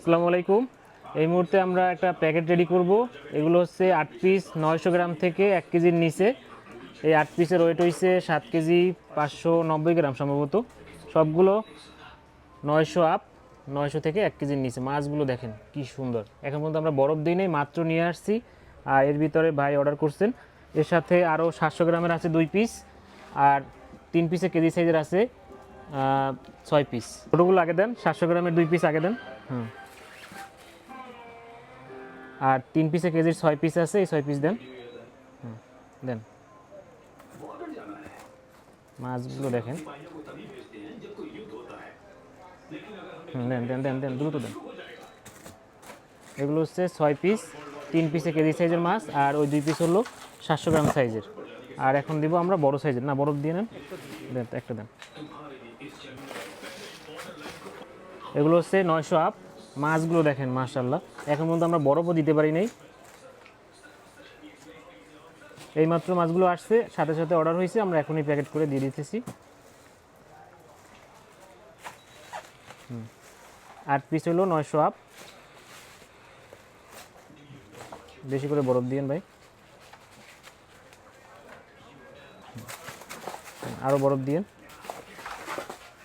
আসসালামু আলাইকুম। এই মুহূর্তে আমরা একটা প্যাকেট রেডি করব। এগুলো হচ্ছে 8 পিস 900 গ্রাম থেকে 1 কেজির নিচে। এই 8 পিসের ওয়েট হইছে 7 কেজি 590 গ্রাম সম্ভবত। সবগুলো 900 আপ, 900 থেকে 1 কেজির নিচে। মাছগুলো দেখেন কি সুন্দর। এখন পর্যন্ত আমরা বরফ দিই নাই, মাত্র নিয়ে আসছি। আর এর ভিতরে ভাই অর্ডার করছেন। এর সাথে আরও 700 গ্রামের আছে 2 পিস, আর 3 পিসে কেজি সাইজের আছে 6 পিস। ছোটোগুলো আগে দেন, 700 গ্রামের 2 পিস আগে দেন। হুম। আর 3 পিসে কেজির 6 পিস আছে, এই 6 পিস দেন। হুম, দেন। মাছগুলো দেখেন। দেন দেন দেন দেন, দ্রুত দেন। এগুলো হচ্ছে 6 পিস, 3 পিসে কেজি সাইজের মাছ, আর ওই 2 পিস হলো 700 গ্রাম সাইজের। আর এখন দিব আমরা বড় সাইজের, না বরফ দিয়ে নেন। দেন, একটা দেন। এগুলো হচ্ছে 900 আপ। মাছগুলো দেখেন মাশাআল্লাহ। এখন পর্যন্ত আমরা বরফও দিতে পারি নাই। এইমাত্র মাছগুলো আসছে, সাথে সাথে অর্ডার হয়েছে, আমরা এখনই প্যাকেট করে দিয়ে দিতেছি। 8 পিস হলো 900 আপ। বেশি করে বরফ দিয়েন ভাই, আরও বরফ দিয়েন।